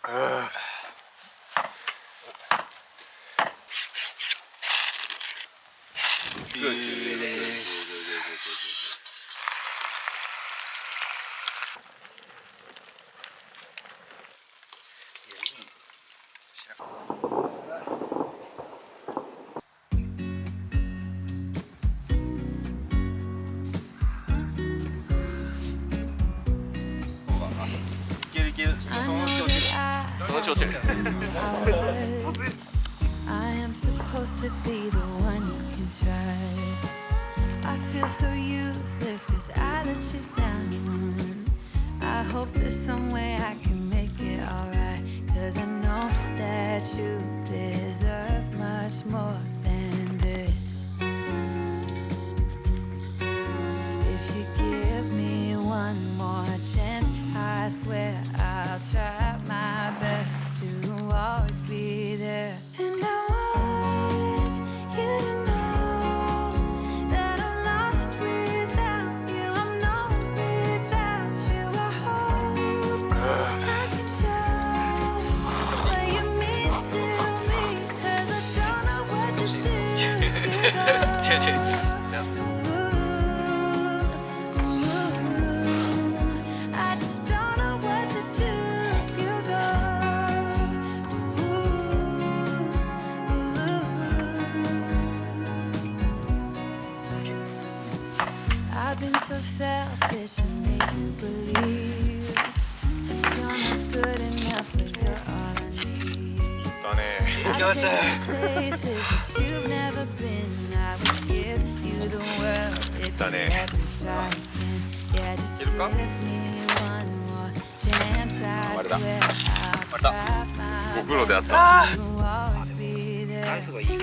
I am supposed to be the one you can trust. I feel so useless cause I let you down. I hope there's some way I can make it alright, cause I know that you deserve much more than this. If you give me one more chance, I swear I'll try my best to always be there. And I want you to know that I'm lost without you. I'm lost without you. I hope I can show what you mean to me, cause I don't know what to do. I just don't know what to do if you go. I've been so selfish and made you believe that you're not good enough, but you're all I need. I take you places that you've never been. I would give you the world if you let me try again. Yeah, just give me one more chance. I swear I'll try my best to always be there. And I want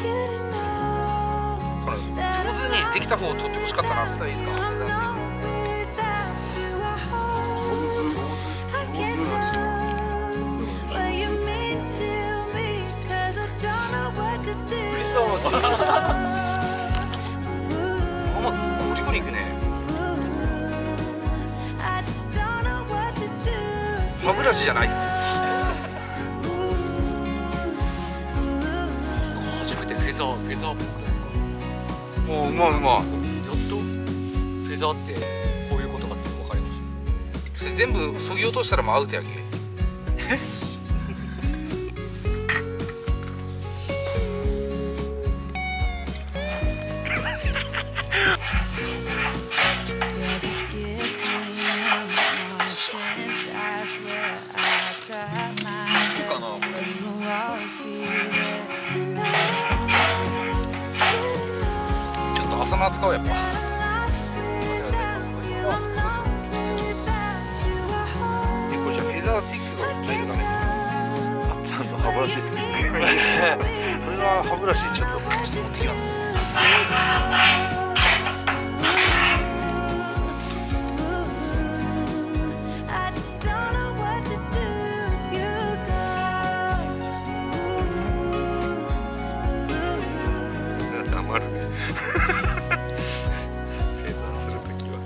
you to know that 上手にできた方を取ってほしかったな。絶対いいですか。 I'm not without you. I hope I can show what you mean to me, cause I don't know what to do. ゴリゴリいくね。 I just don't know what to do. 歯ブラシじゃないっす。初めてフェザーっぽくないですか？もううまいうまい。やっとフェザーってこういうことかって分かりましそれ全部削ぎ落としたらもうアウトやけ。ちょっと朝の扱うやっぱ。これじゃフェザースティックがないとダメですよ。あっちゃんの歯ブラシスティック。これは歯ブラシちょっと持ってきます。I just don't know what to do if you go. 黙るね。フェザーするときは。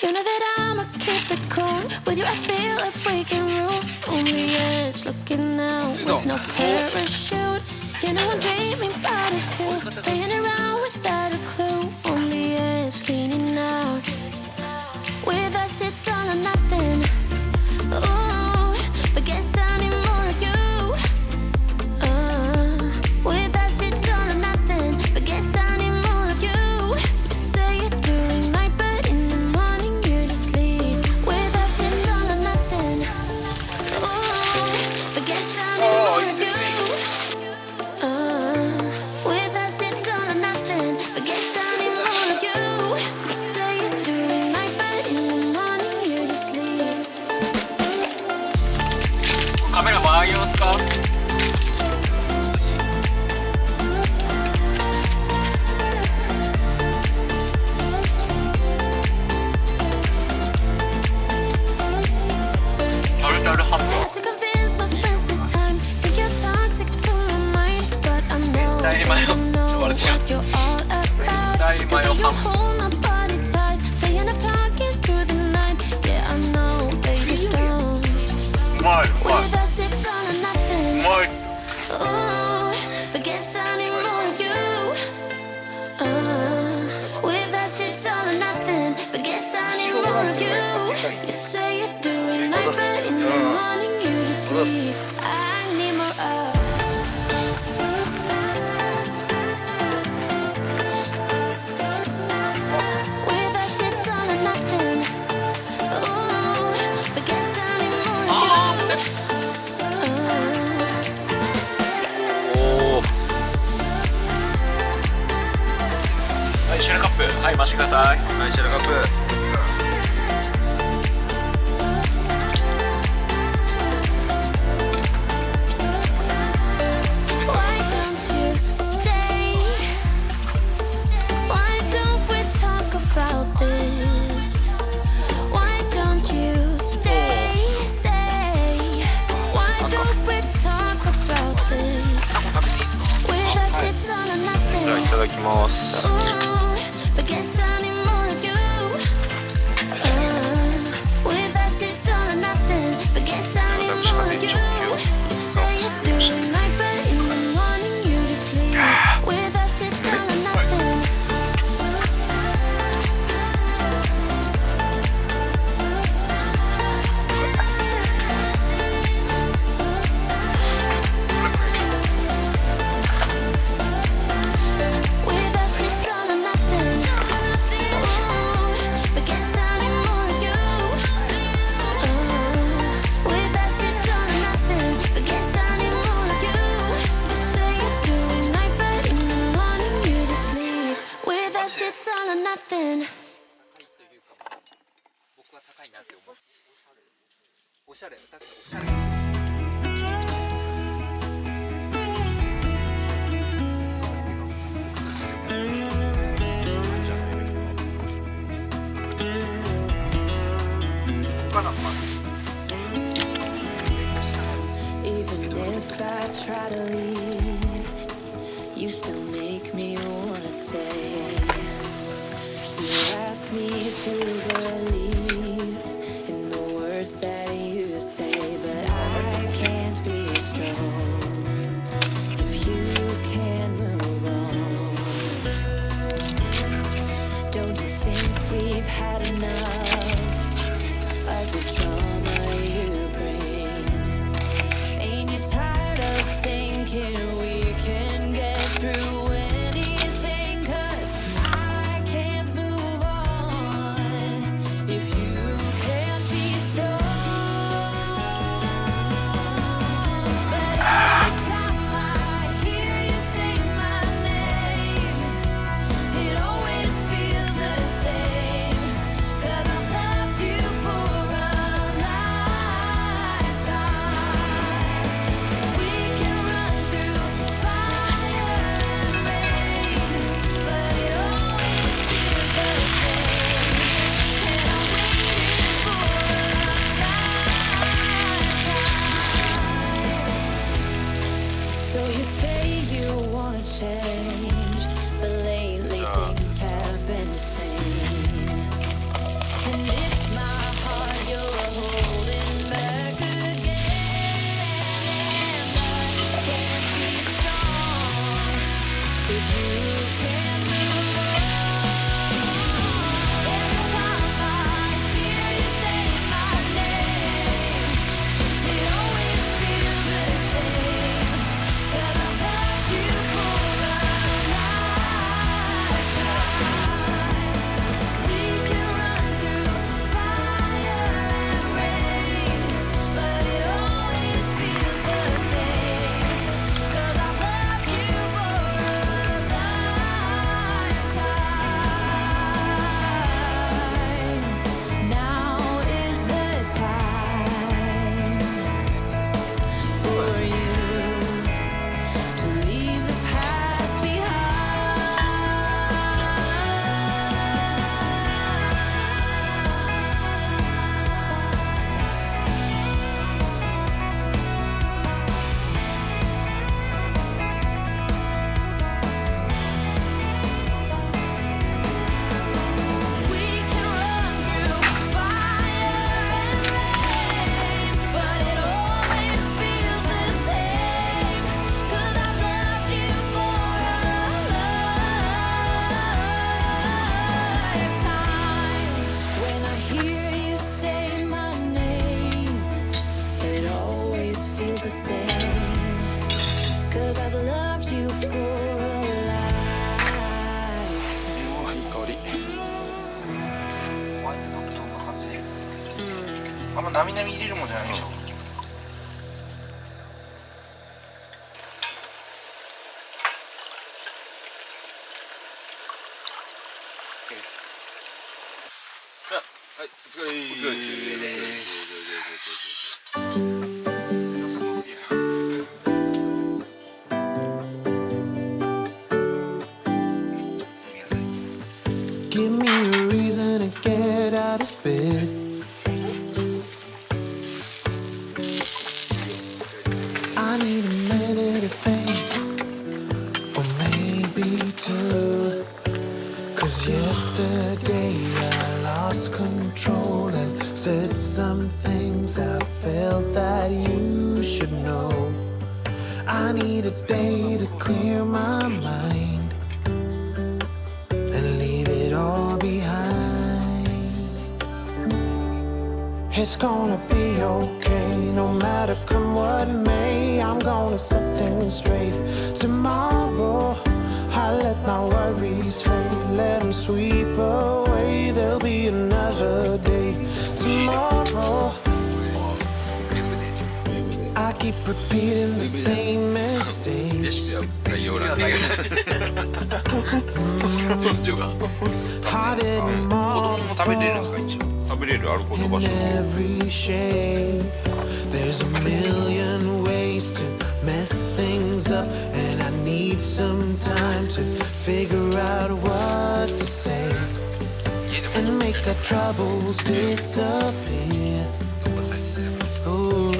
You know that I'ma keep it cool. With you I feel like breaking rules. On the edge, looking out with no parachute. You know I'm dreaming about us too. Playing around without a clue. On the edge, leaning out. With us it's all or nothing. Ooh, but guess I need more of you. With us it's all or nothing. But guess I need more of you. You say it during night, but in the morning you just leave. With us it's all or nothing. Ooh, but guess I need more of you. With us it's all or nothing. But guess I need more of you. You say it during night, but in the morning you just leave. た。カメラ回りますか？タルタルハッ To convince my friends this time, think you're toxic to my mind, but I know, Dai, Mayo. I know what you're all about. Dai, Mayo. Baby, you hold my body tight, You say you're doing night, but in the morning you just sleep. I need more of. With us it's all or nothing. Ooh, but guess I need more of you. はい、シェルカップ、はい、回してください。はい、シェルカップ。Why don't you stay? Why don't we talk about this? Why don't you stay? Why don't we talk about this? With us it's all or じゃあ nothing. いただきます。 Ooh, but guess I need more of you. With us it's all or nothing. But guess I need more of you. You say you're doing night, but in the morning you just sleep. With us it's all or nothing. With us it's all or nothing. Ooh, but guess I need more of you. With us it's all or nothing. But guess I need more of you. You say you're doing night, but in the morning you just sleep. With us it's all or nothing. 僕は高いなって思う。おしゃれ、確かにおしゃれ。Even if I try to leave, you still make me wanna stay. You ask me to believe in the words that you say, but I can't be strong if you can't move on. Don't you think we've had enough of the trauma you bring? Ain't you tired of thinking we can get through anything? 'Cause I can't move on if you can't be strong. But every time I hear you say my name, it always feels the same. 'Cause I'm 前になんかどんな感じであんまなみなみ入れるもんじゃないでしょ。はい、お疲れです。Give me a reason to get out of bed. I need a minute to think, or maybe two. 'Cause yesterday I lost control and said some things I felt that you should know. I need a day to clear my mind and leave it all behind. It's gonna be okay, no matter come what may. I'm gonna set things straight. Tomorrow I let my worries fade, let them sweep away. There'll be another day. Tomorrow I keep repeating the same レ mistakes. シピは概要欄で。I didn't 子供も食べれるんですか？ fall 一応食べれるアルコール in 場所。 every shade. There's a million ways to mess things up, and I need some time to figure out what to say and make our troubles disappear. Oh,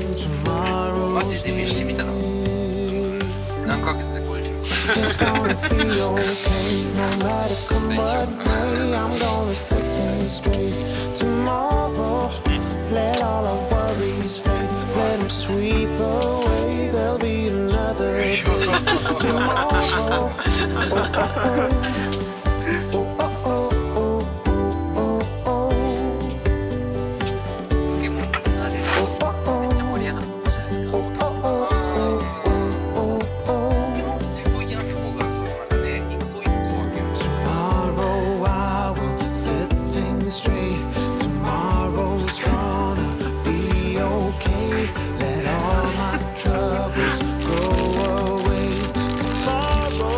マジ tomorrow's でデビューしてみたら near. 何ヶ月で超える It's gonna be okay, no matter come what may. I'm gonna set things straight. Tomorrow, let all our worries fade, let them sweep away. There'll be another day. Tomorrow, oh oh oh, oh oh oh oh oh. ポケモンが出ためっちゃ盛り上がったじゃないですか。 瀬戸際のそこがそうなんかね、一個一個分ける。 Tomorrow I will set things straight. Tomorrow's gonna be okay. Let all my troubles go away. Tomorrow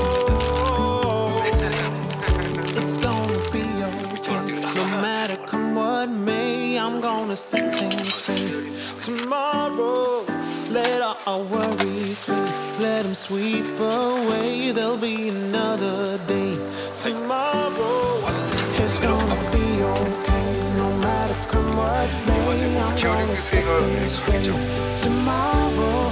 it's gonna be okay. No matter come what may, I'm gonna set things straight. Tomorrow let all our worries fade, let them sweep away. There'll be another day. Tomorrow it's gonna be okay, no matter come what may. I'm gonna set things straight. Tomorrow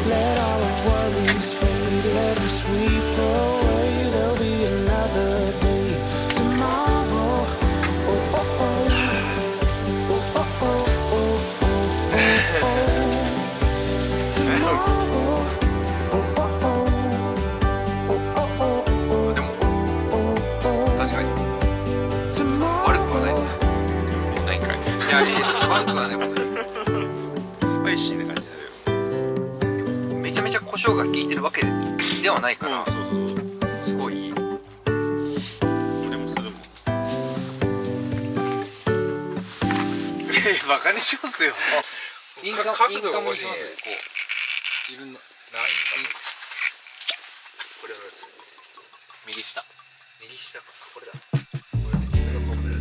let all our worries fade, let them sweep away. There'll be another day. Tomorrow, oh oh oh, oh oh oh, oh oh oh. Tomorrow, oh oh oh, oh oh oh, oh でも oh oh. 確かに Tomorrow. 悪くはないですね。何回いやいや悪くはない。スパイシーな感じだよ。めちゃめちゃ胡椒が効いてるわけではないから、そうそう。すごいいい。俺もするもん。バカにしますよ。インカム角度が欲しい。インカムしますこう自分のこれは右下かこれだ。これで自分のカメラ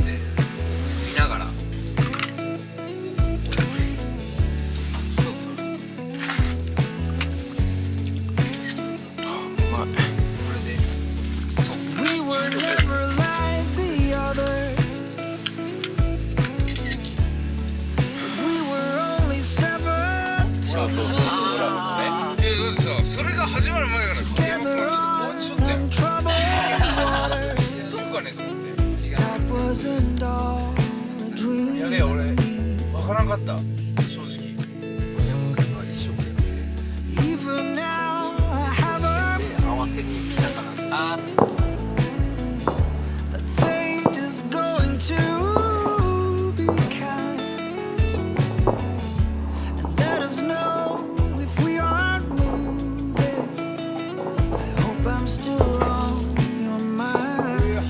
で見ながら。そうそう。まあ、これでそう。 We were never like the others. We were only seven そうそうそう。ドラマのね。いやだってさ、それが始まる前からゲーム together が終わっちゃったよ on troubled waters. 知っとくかねと思って。 That wasn't all a やべえ dream. 俺分からんかった正直。一生懸命 Even now, I haven't. 合わせに来たかな。Fate is going to be kind and let us know if we aren't moving. I hope I'm still on your mind.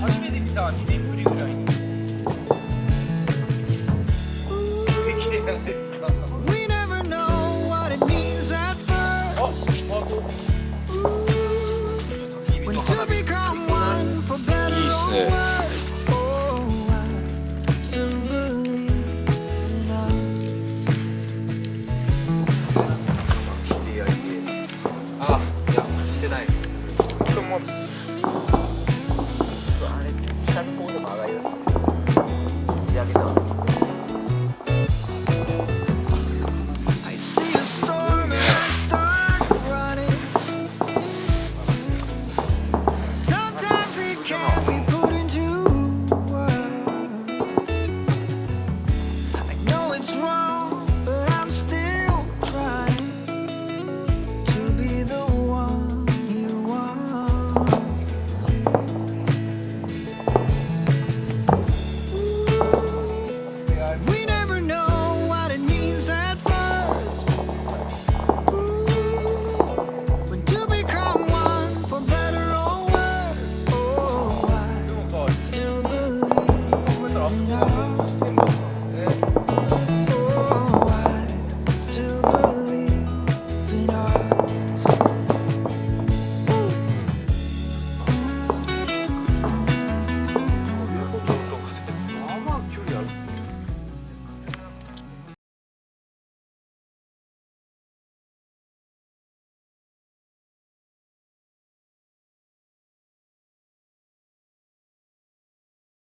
know